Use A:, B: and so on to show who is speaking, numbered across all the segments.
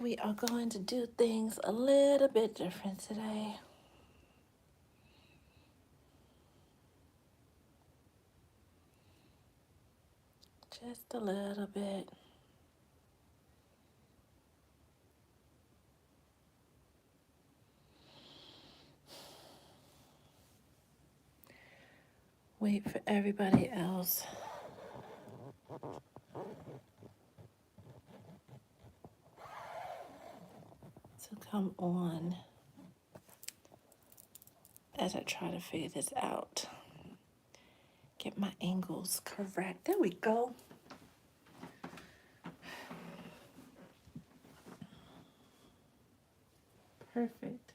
A: we are going to do things a little bit different today. Just a little bit. Wait for everybody else to come on as I try to figure this out. Get my angles correct. There we go. Perfect.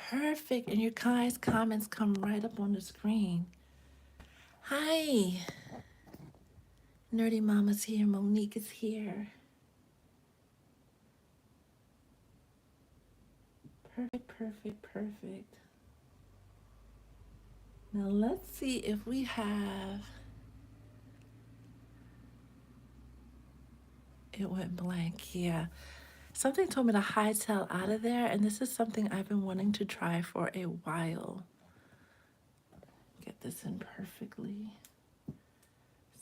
A: Perfect. And your guys' comments come right up on the screen. Hi. Nerdy Mama's here. Monique is here. Perfect, perfect, perfect. Now let's see if we have. It went blank, yeah. Something told me to hightail out of there, and this is something I've been wanting to try for a while. Get this in perfectly.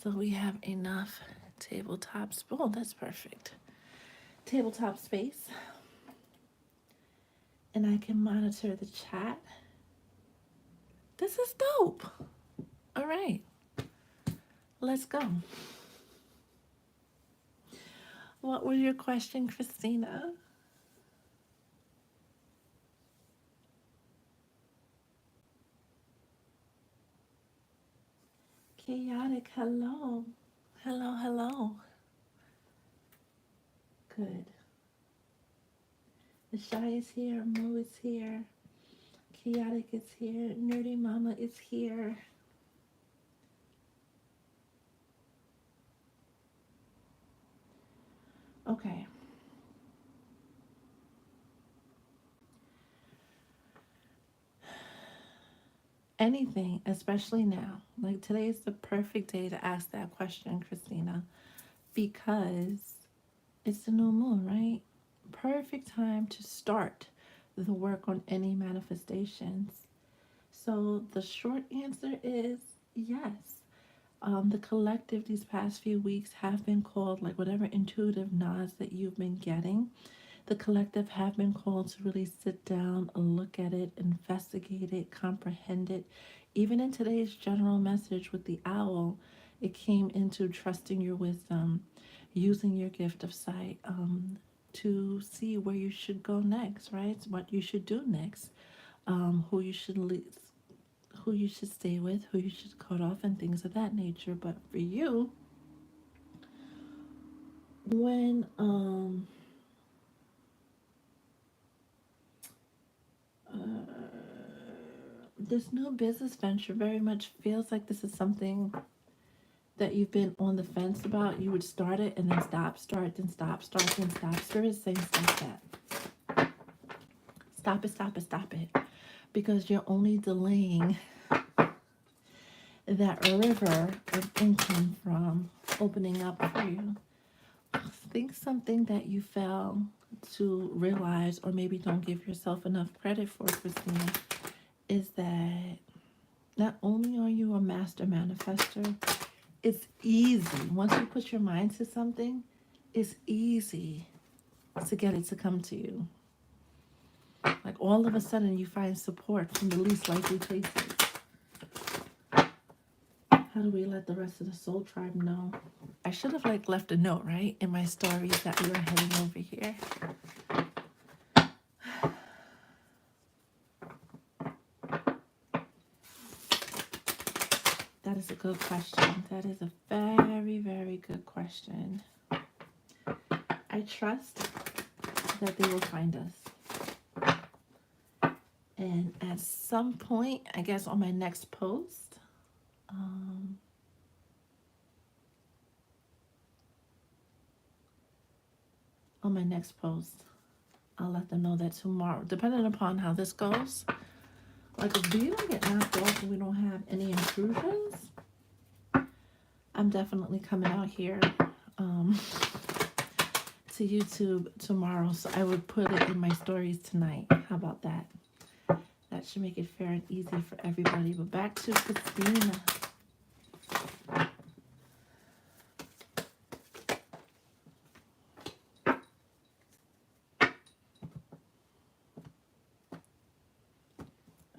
A: So we have enough tabletop space. Oh, that's perfect. Tabletop space. And I can monitor the chat. This is dope. All right. Let's go. What was your question, Christina? Chaotic, hello. Hello, hello. Good. The Shy is here, Mo is here, Chaotic is here, Nerdy Mama is here. Okay. Anything, especially now. Like today is the perfect day to ask that question, Christina, because it's the new moon, right? Perfect time to start the work on any manifestations. So the short answer is yes. The collective these past few weeks have been called, like whatever intuitive nods that you've been getting, the collective have been called to really sit down, look at it, investigate it, comprehend it. Even in today's general message with the owl, it came into trusting your wisdom, using your gift of sight to see where you should go next, right? What you should do next, who you should who you should stay with, who you should cut off, and things of that nature. But for you, when this new business venture very much feels like this is something that you've been on the fence about. You would start it and then stop, start, then stop, start, then stop. Spirit is saying stop that. Stop it, stop it, stop it. Because you're only delaying that river of income from opening up for you. Think something that you fail to realize, or maybe don't give yourself enough credit for, Christina, is that not only are you a master manifester, it's easy. Once you put your mind to something, it's easy to get it to come to you. Like all of a sudden you find support from the least likely places. How do we let the rest of the soul tribe know? I should have left a note, right, in my stories that we were heading over here. That is a good question. That is a very, very good question. I trust that they will find us. And at some point, I guess on my next post, I'll let them know that tomorrow, depending upon how this goes. Like if we don't get knocked off and we don't have any intrusions, I'm definitely coming out here um, to YouTube tomorrow. So I would put it in my stories tonight. How about that? That should make it fair and easy for everybody. But back to Christina.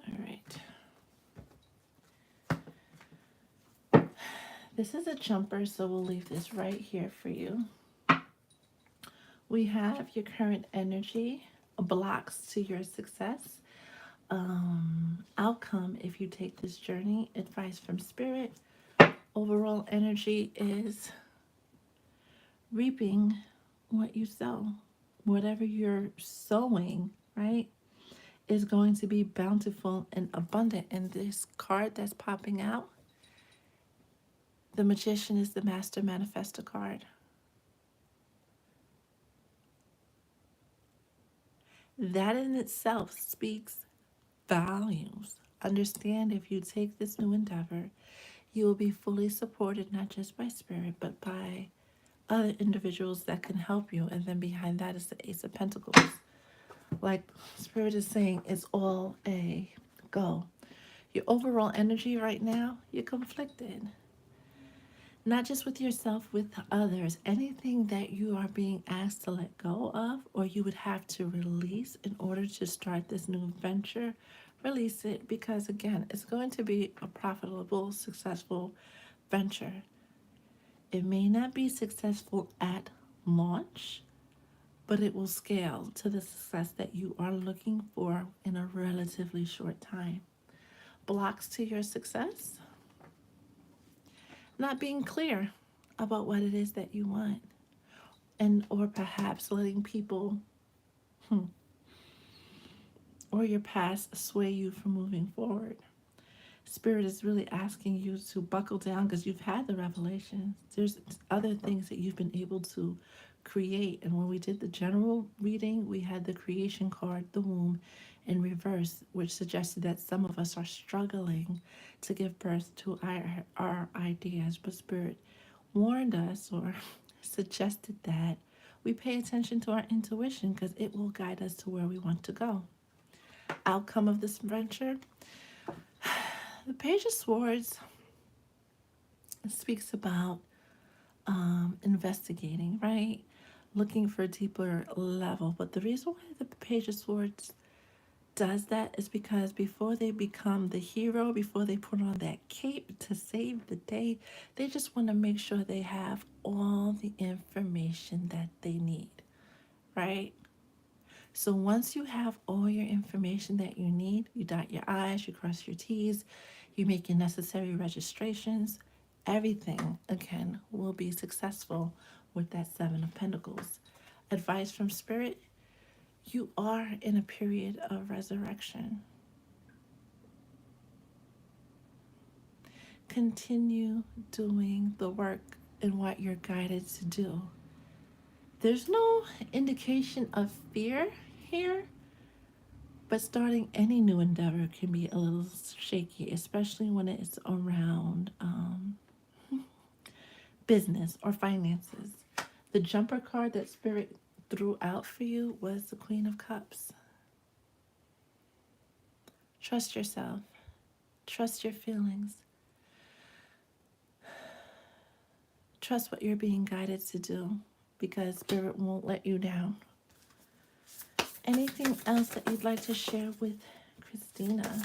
A: All right. This is a jumper, so we'll leave this right here for you. We have your current energy, blocks to your success, outcome if you take this journey, advice from spirit. Overall energy is reaping what you sow. Whatever you're sowing, right, is going to be bountiful and abundant. And this card that's popping out, the Magician, is the Master Manifestor card. That in itself speaks volumes. Understand, if you take this new endeavor, you will be fully supported not just by spirit, but by other individuals that can help you. And then behind that is the Ace of Pentacles. Like spirit is saying, it's all a go. Your overall energy right now, you're conflicted. Not just with yourself, with others. Anything that you are being asked to let go of, or you would have to release in order to start this new venture, release it, because again, it's going to be a profitable, successful venture. It may not be successful at launch, but it will scale to the success that you are looking for in a relatively short time. Blocks to your success: not being clear about what it is that you want, and or perhaps letting people or your past sway you from moving forward. Spirit is really asking you to buckle down because you've had the revelations. There's other things that you've been able to create. And when we did the general reading, we had the creation card, the womb, in reverse, which suggested that some of us are struggling to give birth to our ideas. But Spirit warned us, or suggested that we pay attention to our intuition because it will guide us to where we want to go. Outcome of this venture: the Page of Swords speaks about investigating, right? Looking for a deeper level. But the reason why the Page of Swords does that is because before they become the hero, before they put on that cape to save the day, they just want to make sure they have all the information that they need, right? So once you have all your information that you need, you dot your I's, you cross your T's, you make your necessary registrations, everything, again, will be successful with that Seven of Pentacles. Advice from Spirit: you are in a period of resurrection. Continue doing the work and what you're guided to do. There's no indication of fear here, but starting any new endeavor can be a little shaky, especially when it's around business or finances. The jumper card that Spirit threw out for you was the Queen of Cups. Trust yourself. Trust your feelings. Trust what you're being guided to do, because Spirit won't let you down. Anything else that you'd like to share with Christina?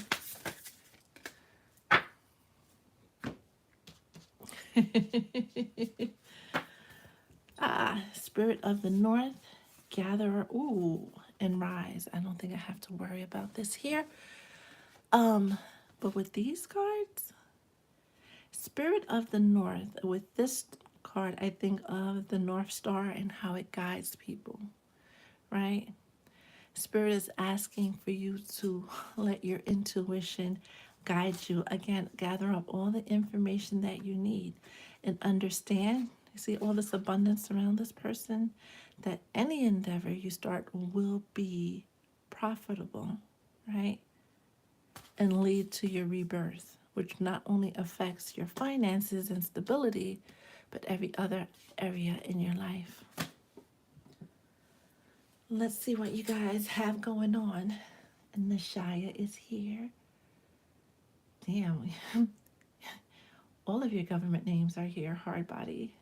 A: Spirit of the North, Gatherer, ooh, and Rise. I don't think I have to worry about this here. But with these cards, Spirit of the North, with this card, I think of the North Star and how it guides people, right? Spirit is asking for you to let your intuition guide you. Again, gather up all the information that you need and understand. You see all this abundance around this person? that any endeavor you start will be profitable, right? And lead to your rebirth, which not only affects your finances and stability, but every other area in your life. Let's see what you guys have going on. And the Shia is here. Damn, all of your government names are here. Hard body.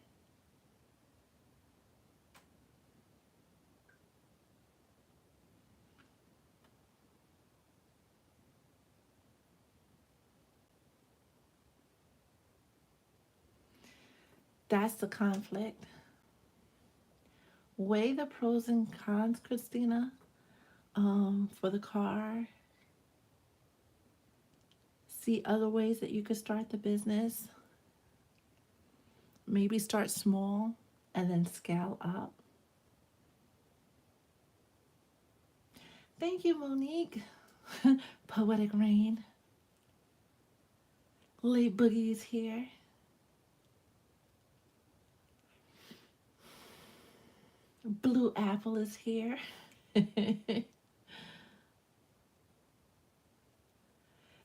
A: That's the conflict. Weigh the pros and cons, Christina, for the car. See other ways that you could start the business. Maybe start small and then scale up. Thank you, Monique. Poetic Rain. Late Boogie is here. Blue Apple is here.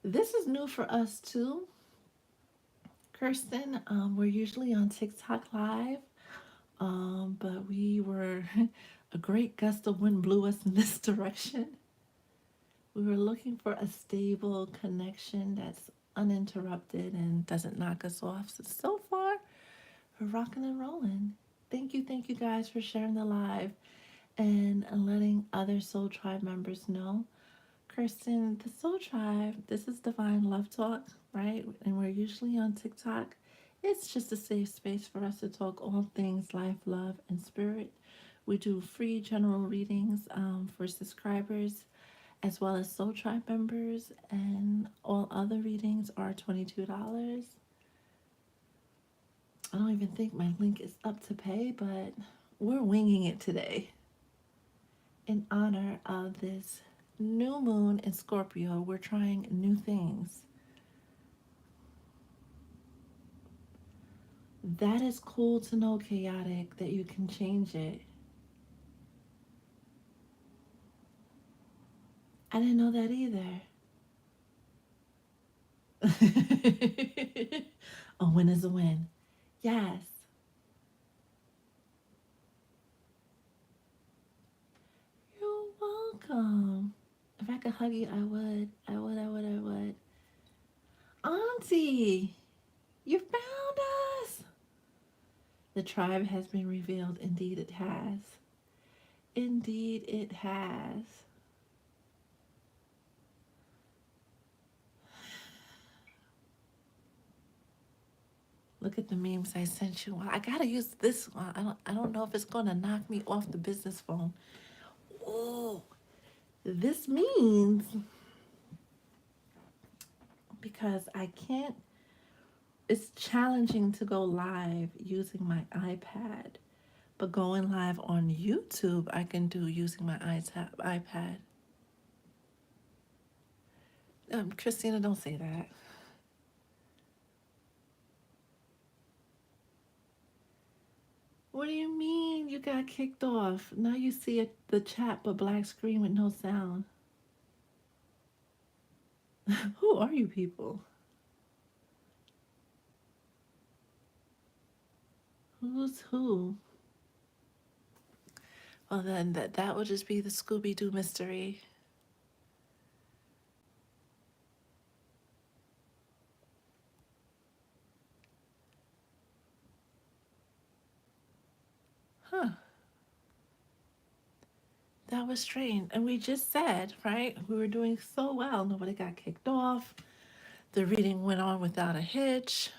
A: This is new for us too, Kirsten. We're usually on TikTok Live, but we were a great gust of wind blew us in this direction. We were looking for a stable connection that's uninterrupted and doesn't knock us off. So far, we're rocking and rolling. Thank you guys for sharing the live and letting other Soul Tribe members know. Kirsten, the Soul Tribe, this is Divine Love Talk, right? And we're usually on TikTok. It's just a safe space for us to talk all things life, love, and spirit. We do free general readings for subscribers as well as Soul Tribe members, and all other readings are $22. I don't even think my link is up to pay, but we're winging it today in honor of this new moon in Scorpio. We're trying new things. That is cool to know, chaotic, that you can change it. I didn't know that either. A win is a win. Yes. You're welcome. If I could hug you, I would. I would, I would, I would. Auntie, you found us. The tribe has been revealed. Indeed, it has. Indeed, it has. Look at the memes I sent you. I gotta use this one. I don't know if it's gonna knock me off the business phone. Oh, this means because I can't. It's challenging to go live using my iPad, but going live on YouTube I can do using my iPad. Christina, don't say that. What do you mean you got kicked off? Now you see the chat but black screen with no sound. Who are you people? Who's who? Well, then that would just be the Scooby-Doo mystery. Huh. That was strange. And we just said, right? We were doing so well. Nobody got kicked off. The reading went on without a hitch.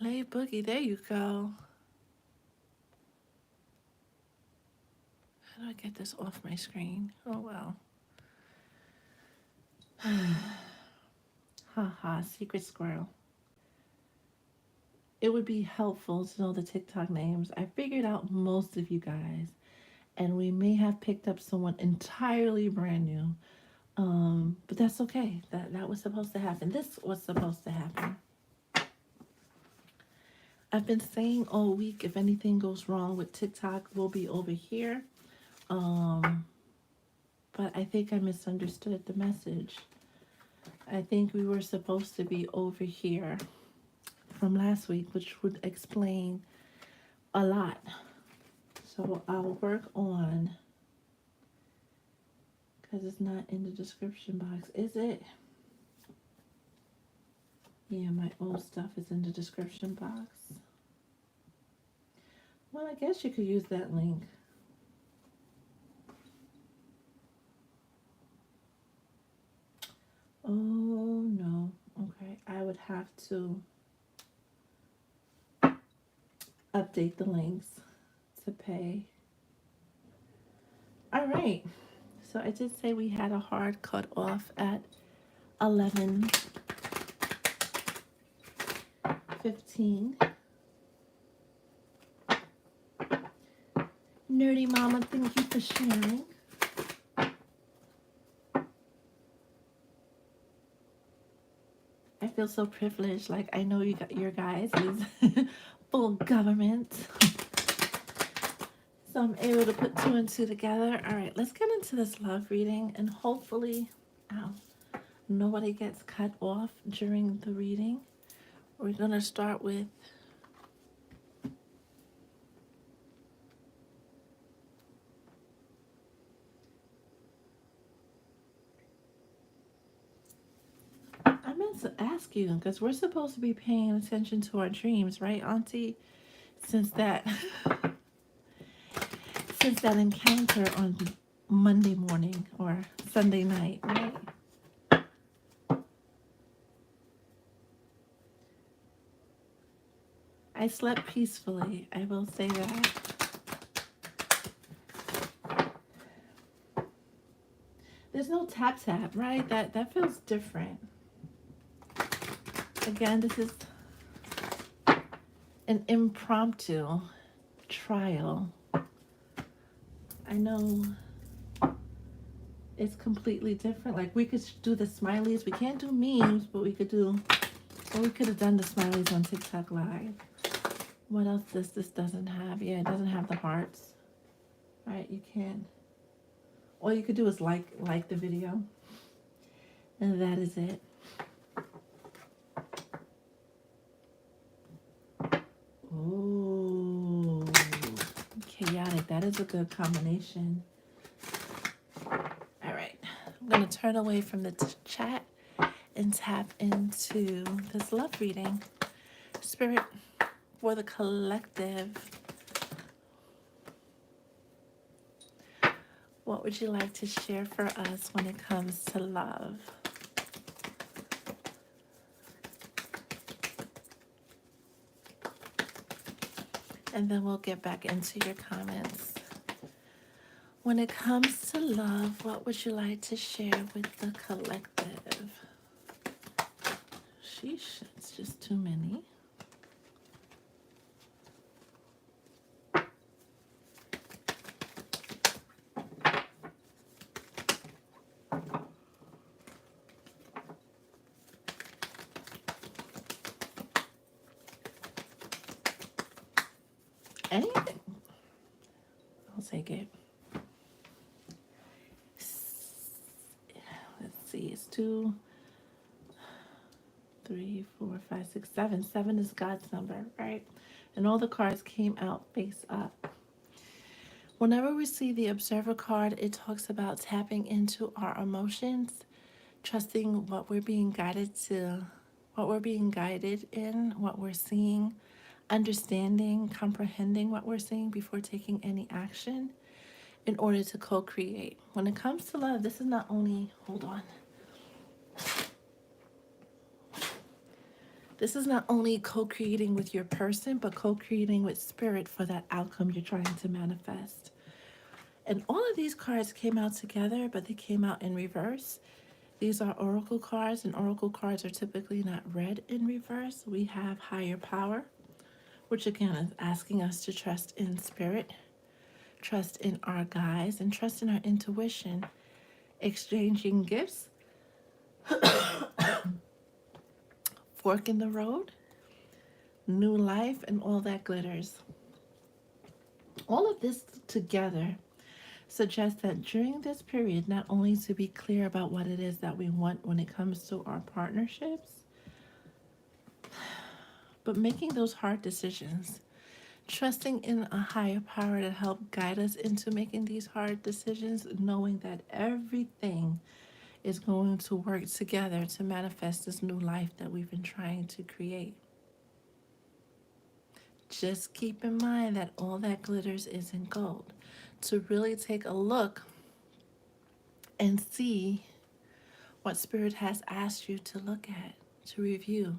A: Lay Boogie, there you go. How do I get this off my screen? Oh, well. Ha ha, secret squirrel. It would be helpful to know the TikTok names. I figured out most of you guys, and we may have picked up someone entirely brand new. But that's okay. That was supposed to happen. This was supposed to happen. I've been saying all week, if anything goes wrong with TikTok, we'll be over here. Um, but I think I misunderstood the message. I think we were supposed to be over here from last week, which would explain a lot. So I'll work on, because it's not in the description box, is it? Yeah, my old stuff is in the description box. Well, I guess you could use that link. Oh no. Okay, I would have to update the links to pay. All right. So I did say we had a hard cut off at 11:15. Nerdy Mama, thank you for sharing. I feel so privileged. Like I know you got your guys is full government. So I'm able to put two and two together. All right, let's get into this love reading and hopefully, ow, nobody gets cut off during the reading. We're going to start with I meant to ask you because we're supposed to be paying attention to our dreams, right, Auntie? Since that since that encounter on Monday morning or Sunday night, right? I slept peacefully. I will say that. There's no tap tap, right? That feels different. Again, this is an impromptu trial. I know it's completely different. Like we could do the smileys. We can't do memes, but we could do. Well, we could have done the smileys on TikTok Live. What else this doesn't have? Yeah, it doesn't have the hearts. Right? You can't. All you could do is like the video, and that is it. Ooh, chaotic. That is a good combination. All right, I'm gonna turn away from the chat and tap into this love reading. Spirit, for the collective, what would you like to share for us when it comes to love? And then we'll get back into your comments. When it comes to love, what would you like to share with the collective? Sheesh, it's just too many. Anything. I'll take it. Let's see, it's 2, 3, 4, 5, 6, 7. 7 is God's number, right? And all the cards came out face up. Whenever we see the Observer card, it talks about tapping into our emotions, trusting what we're being guided to, what we're being guided in, what we're seeing, understanding, comprehending what we're seeing before taking any action in order to co-create. When it comes to love, this is not only, hold on. This is not only co-creating with your person, but co-creating with spirit for that outcome you're trying to manifest. And all of these cards came out together, but they came out in reverse. These are oracle cards, and oracle cards are typically not read in reverse. We have higher power, which again is asking us to trust in spirit, trust in our guides, and trust in our intuition. exchanging gifts, fork in the road, new life, and all that glitters. All of this together suggests that during this period, not only to be clear about what it is that we want when it comes to our partnerships, but making those hard decisions, trusting in a higher power to help guide us into making these hard decisions, knowing that everything is going to work together to manifest this new life that we've been trying to create. Just keep in mind that all that glitters isn't gold. To really take a look and see what Spirit has asked you to look at, to review,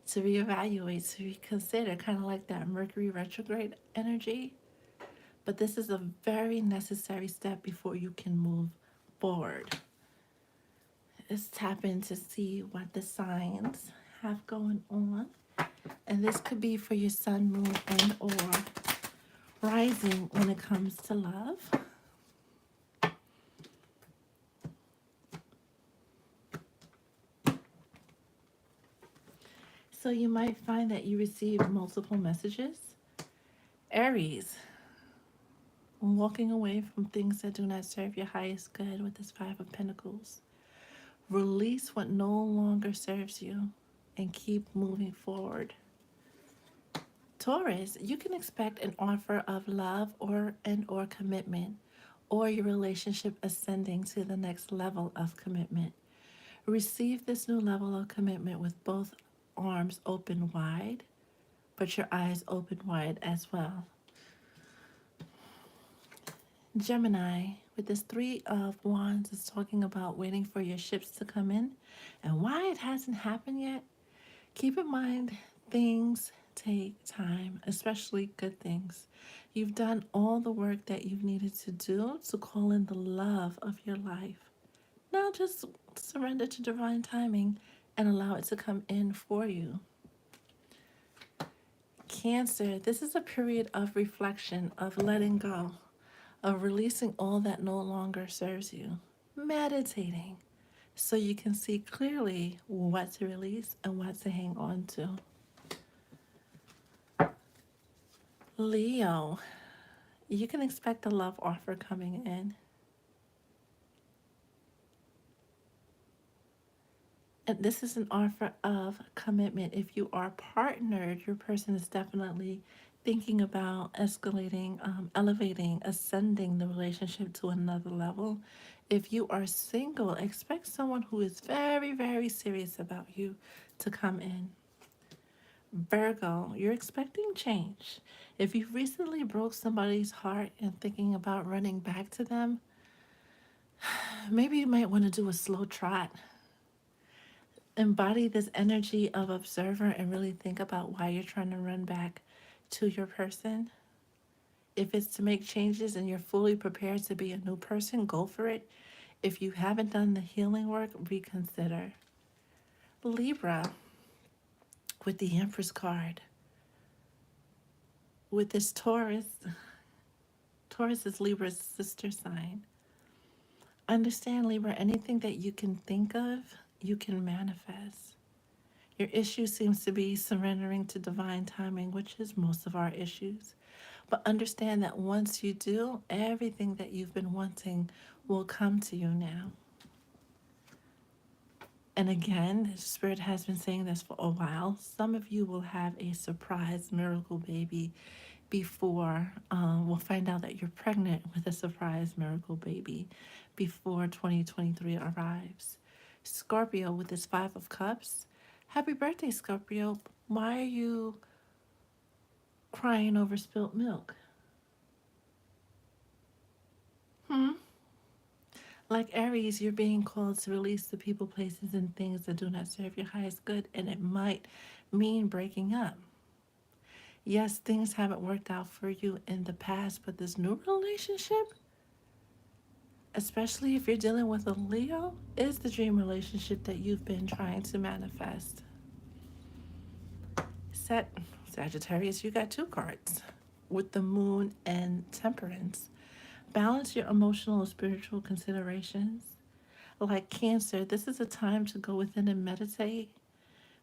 A: to reevaluate, to reconsider, kind of like that Mercury retrograde energy. But this is a very necessary step before you can move forward. Let's tap in to see what the signs have going on. And this could be for your sun, moon, and or rising when it comes to love. So you might find that you receive multiple messages. Aries, walking away from things that do not serve your highest good with this Five of Pentacles. Release what no longer serves you and keep moving forward. Taurus, you can expect an offer of love or commitment, or your relationship ascending to the next level of commitment. Receive this new level of commitment with both arms open wide, but your eyes open wide as well. Gemini, with this Three of Wands, is talking about waiting for your ships to come in. And why it hasn't happened yet, keep in mind things take time, especially good things. You've done all the work that you've needed to do to call in the love of your life. Now just surrender to divine timing and allow it to come in for you. Cancer, this is a period of reflection, of letting go, of releasing all that no longer serves you. Meditating so you can see clearly what to release and what to hang on to. Leo, you can expect a love offer coming in. And this is an offer of commitment. If you are partnered, your person is definitely thinking about escalating, elevating, ascending the relationship to another level. If you are single, expect someone who is very, very serious about you to come in. Virgo, you're expecting change. If you've recently broke somebody's heart and thinking about running back to them, maybe you might want to do a slow trot. Embody this energy of observer and really think about why you're trying to run back to your person. If it's to make changes and you're fully prepared to be a new person, go for it. If you haven't done the healing work, reconsider. Libra, with the Empress card, with this Taurus is Libra's sister sign. Understand, Libra, anything that you can think of, you can manifest. Your issue seems to be surrendering to divine timing, which is most of our issues. But understand that once you do, everything that you've been wanting will come to you now. And again, Spirit has been saying this for a while. Some of you will have a surprise miracle baby before, we'll find out that you're pregnant with a surprise miracle baby before 2023 arrives. Scorpio, with this Five of Cups, happy birthday, Scorpio. Why are you crying over spilt milk? Like Aries, you're being called to release the people, places, and things that do not serve your highest good, and it might mean breaking up. Yes, things haven't worked out for you in the past, but this new relationship, especially if you're dealing with a Leo, is the dream relationship that you've been trying to manifest. Sagittarius, you got two cards with the Moon and Temperance. Balance your emotional and spiritual considerations. Like Cancer, this is a time to go within and meditate.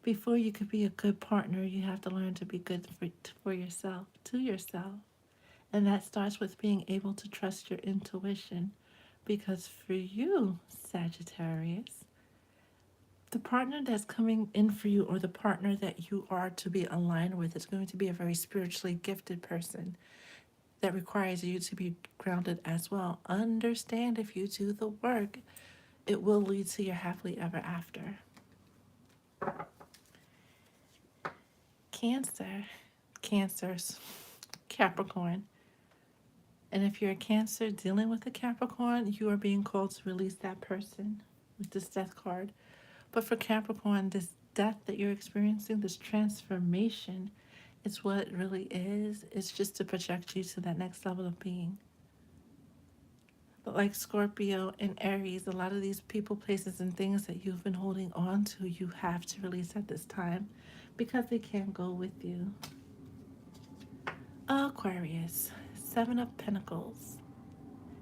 A: Before you could be a good partner, you have to learn to be good for yourself, to yourself. And that starts with being able to trust your intuition. Because for you, Sagittarius, the partner that's coming in for you, or the partner that you are to be aligned with, is going to be a very spiritually gifted person that requires you to be grounded as well. Understand, if you do the work, it will lead to your happily ever after. Cancer, Cancers, Capricorn. And if you're a Cancer dealing with a Capricorn, you are being called to release that person with this death card. But for Capricorn, this death that you're experiencing, this transformation, it's what it really is. It's just to project you to that next level of being. But like Scorpio and Aries, a lot of these people, places, and things that you've been holding on to, you have to release at this time because they can't go with you. Aquarius, Seven of Pentacles.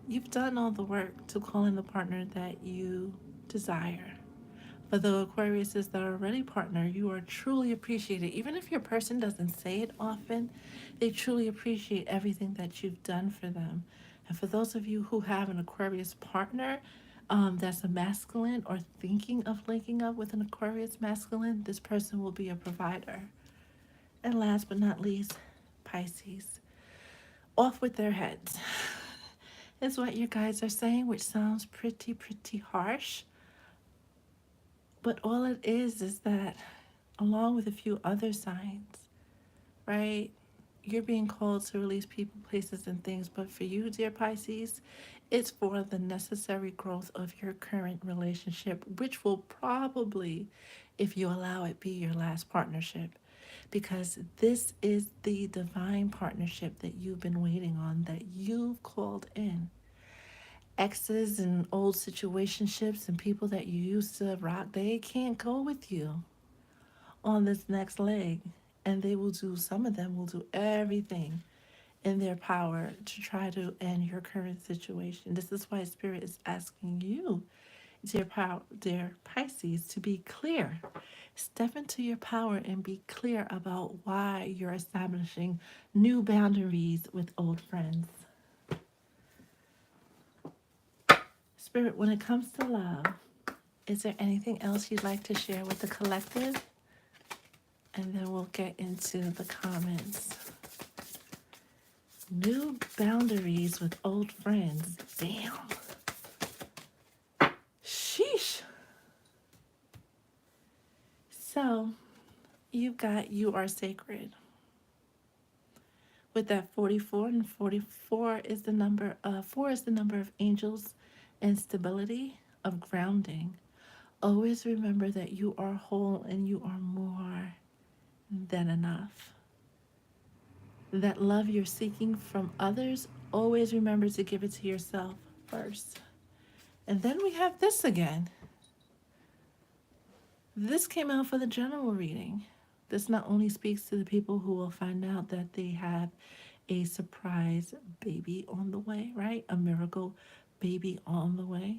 A: You've done all the work to call in the partner that you desire. For the Aquariuses that are already partner, you are truly appreciated. Even if your person doesn't say it often, they truly appreciate everything that you've done for them. And for those of you who have an Aquarius partner that's a masculine, or thinking of linking up with an Aquarius masculine, this person will be a provider. And last but not least, Pisces. Off with their heads is what your guides are saying, which sounds pretty harsh. But all it is that, along with a few other signs, right? You're being called to release people, places, and things. But for you, dear Pisces, it's for the necessary growth of your current relationship, which will probably, if you allow it, be your last partnership. Because this is the divine partnership that you've been waiting on, that you've called in. Exes and old situationships and people that you used to rock, they can't go with you on this next leg. And they will do, some of them will do everything in their power to try to end your current situation. This is why Spirit is asking you, dear Pisces, to be clear. Step into your power and be clear about why you're establishing new boundaries with old friends. Spirit, when it comes to love, is there anything else you'd like to share with the collective? And then we'll get into the comments. New boundaries with old friends. Damn. Sheesh. So, you've got you are sacred. With that 44, and 44 is the number of, 4 is the number of angels and stability, of grounding. Always remember that you are whole and you are more than enough. That love you're seeking from others, always remember to give it to yourself first. And then we have this again. This came out for the general reading. This not only speaks to the people who will find out that they have a surprise baby on the way, right? A miracle baby on the way.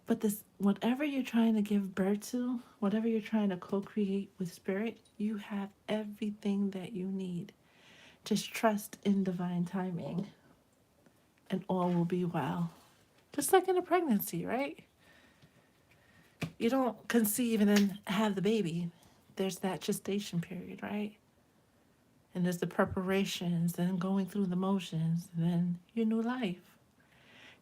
A: But this, whatever you're trying to give birth to, whatever you're trying to co-create with Spirit, you have everything that you need. Just trust in divine timing and all will be well. Just like in a pregnancy, right? You don't conceive and then have the baby. There's that gestation period, right? And there's the preparations and going through the motions and then your new life.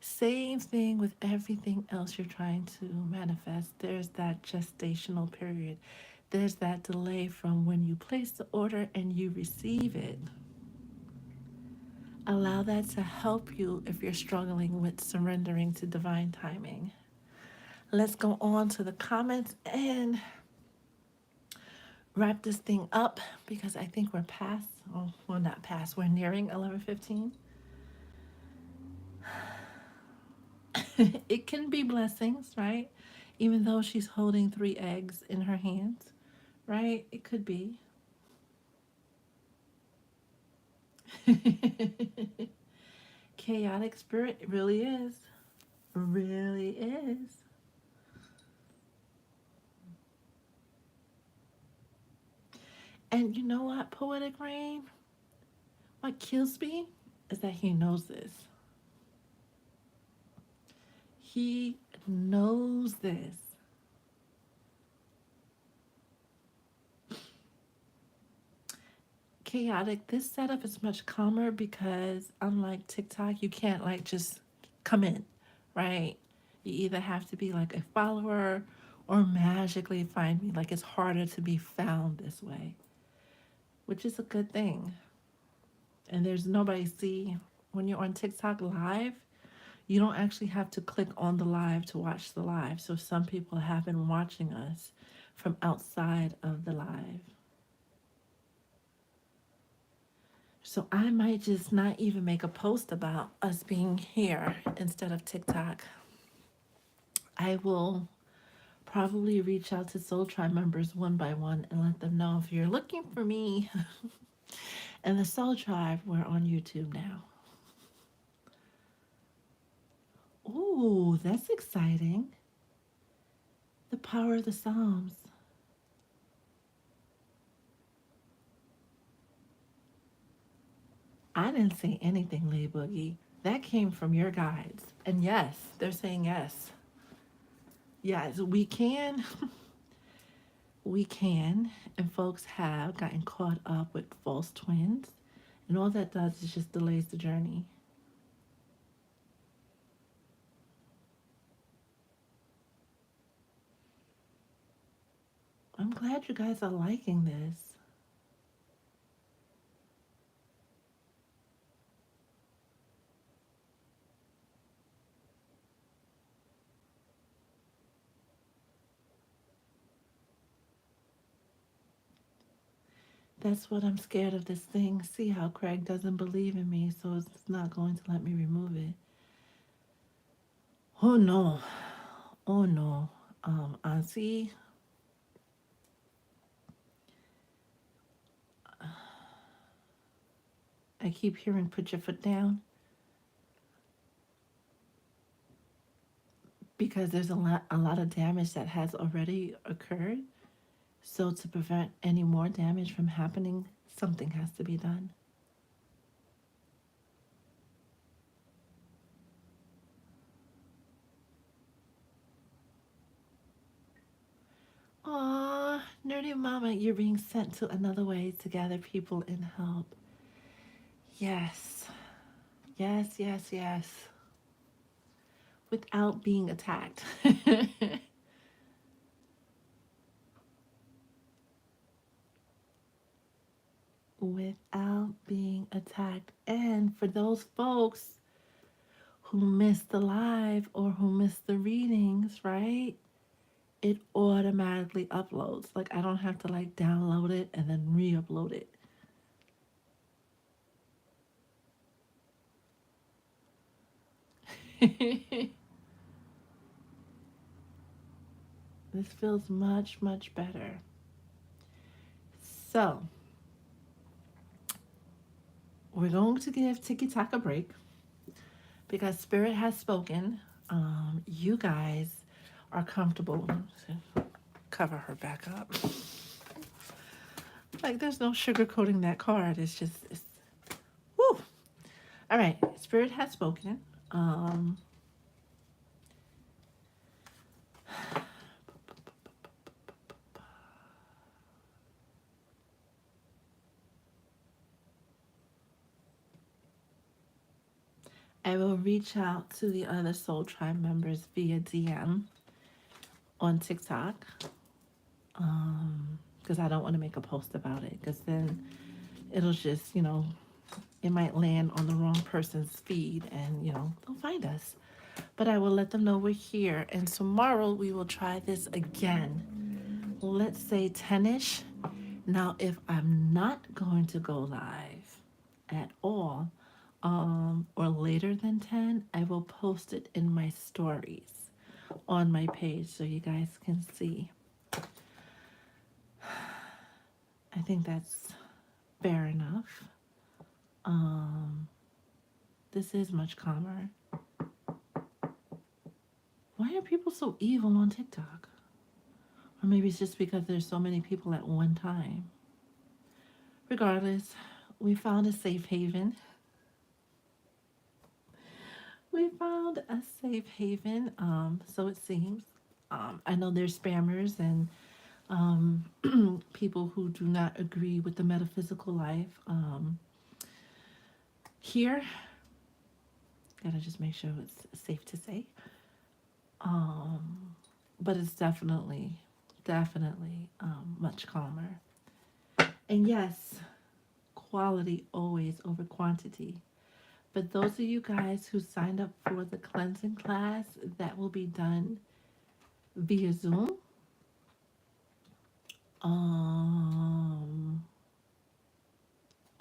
A: Same thing with everything else you're trying to manifest. There's that gestational period. There's that delay from when you place the order and you receive it. Allow that to help you if you're struggling with surrendering to divine timing. Let's go on to the comments and wrap this thing up because I think we're past, oh, well, not past, we're nearing 11:15. It can be blessings, right? Even though she's holding 3 eggs in her hands, right? It could be. Chaotic spirit, it really is. Really is. And you know what, Poetic Rain? What kills me is that he knows this. He knows this. Chaotic, this setup is much calmer because unlike TikTok, you can't like just come in, right? You either have to be like a follower or magically find me. Like it's harder to be found this way, which is a good thing. And there's nobody see when you're on TikTok live, you don't actually have to click on the live to watch the live. So some people have been watching us from outside of the live. So I might just not even make a post about us being here instead of TikTok. I will probably reach out to Soul Tribe members one by one and let them know if you're looking for me and the Soul Tribe, we're on YouTube now. Ooh, that's exciting. The power of the Psalms. I didn't say anything, Lady Boogie. That came from your guides. And yes, they're saying yes. Yes, we can. We can. And folks have gotten caught up with false twins. And all that does is just delays the journey. I'm glad you guys are liking this. That's what I'm scared of this thing. See how Craig doesn't believe in me, so it's not going to let me remove it. Oh no. Oh no. See, I keep hearing put your foot down because there's a lot of damage that has already occurred. So to prevent any more damage from happening, something has to be done. Aw, nerdy mama, you're being sent to another way to gather people and help. Yes, yes, yes, yes. Without being attacked. Without being attacked. And for those folks who missed the live or who missed the readings, right? It automatically uploads. Like I don't have to like download it and then re-upload it. This feels much, much better. So, we're going to give Tiki Talk a break because Spirit has spoken. You guys are comfortable. Cover her back up. Like, there's no sugarcoating that card. It's just, it's, woo. All right, Spirit has spoken. Um, I will reach out to the other Soul Tribe members via DM on TikTok because I don't want to make a post about it because then it'll just, it might land on the wrong person's feed and, they'll find us. But I will let them know we're here. And tomorrow we will try this again. Let's say 10ish. Now, if I'm not going to go live at all, or later than 10, I will post it in my stories on my page so you guys can see. I think that's fair enough. This is much calmer. Why are people so evil on TikTok? Or maybe it's just because there's so many people at one time. Regardless, we found a safe haven. We found a safe haven, so it seems. I know there's spammers and people who do not agree with the metaphysical life. Here, gotta just make sure it's safe to say. Um, but it's definitely much calmer. And yes, quality always over quantity. But those of you guys who signed up for the cleansing class, that will be done via Zoom. Um,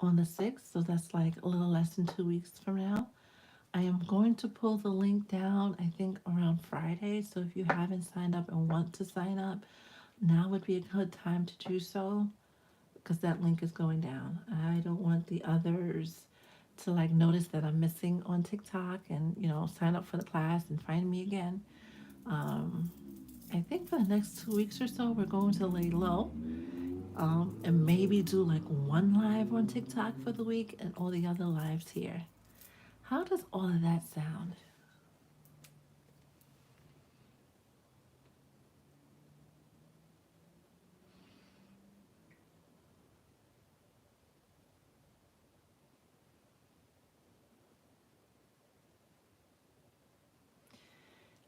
A: on the 6th, so that's like a little less than 2 weeks from now. I am going to pull the link down, I think, around Friday. So if you haven't signed up and want to sign up, now would be a good time to do so because that link is going down. I don't want the others to like notice that I'm missing on TikTok and, sign up for the class and find me again. Um, I think for the next 2 weeks or so, we're going to lay low, and maybe do like one live on TikTok for the week and all the other lives here. How does all of that sound?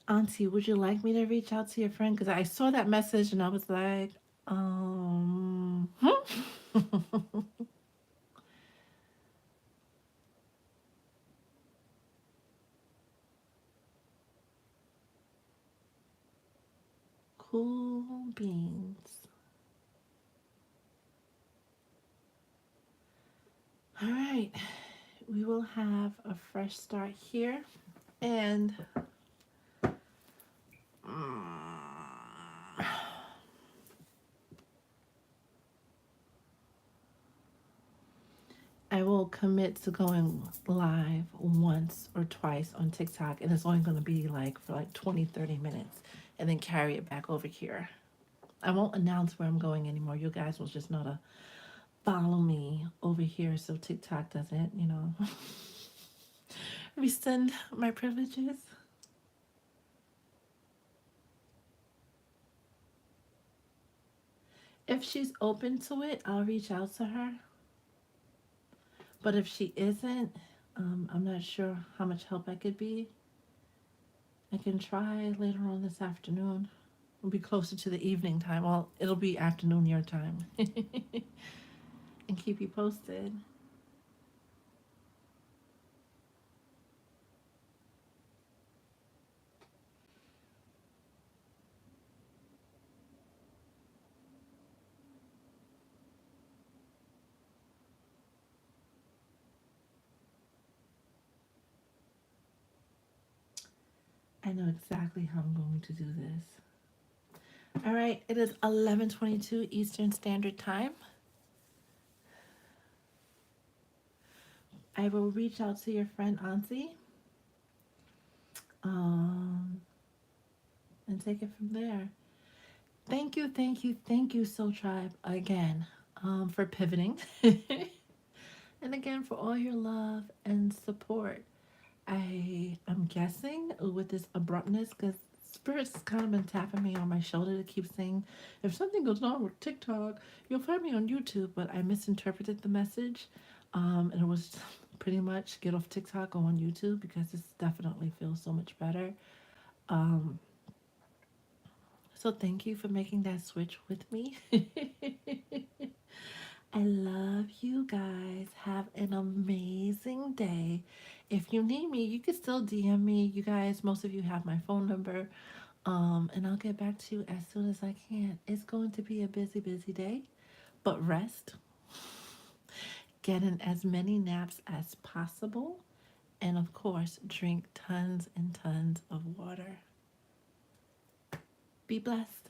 A: Auntie, would you like me to reach out to your friend? Because I saw that message and I was like, cool beans. All right, we will have a fresh start here. And I will commit to going live once or twice on TikTok, and it's only going to be like for like 20, 30 minutes, and then carry it back over here. I won't announce where I'm going anymore. You guys will just know to follow me over here so TikTok doesn't, rescind my privileges. If she's open to it, I'll reach out to her. But if she isn't, I'm not sure how much help I could be. I can try later on this afternoon. It'll be closer to the evening time. Well, it'll be afternoon your time. And keep you posted. I know exactly how I'm going to do this. All right, it is 11:22 Eastern Standard Time. I will reach out to your friend Auntie, um, and take it from there. Thank you, thank you, thank you, Soul Tribe, again, for pivoting. And again, for all your love and support. I am guessing with this abruptness, because Spirit's kind of been tapping me on my shoulder to keep saying, if something goes wrong with TikTok, you'll find me on YouTube. But I misinterpreted the message. And it was pretty much get off TikTok, go on YouTube, because this definitely feels so much better. Um, so thank you for making that switch with me. I love you guys. Have an amazing day. If you need me, you can still DM me. You guys, most of you have my phone number. And I'll get back to you as soon as I can. It's going to be a busy, busy day. But rest. Get in as many naps as possible. And of course, drink tons and tons of water. Be blessed.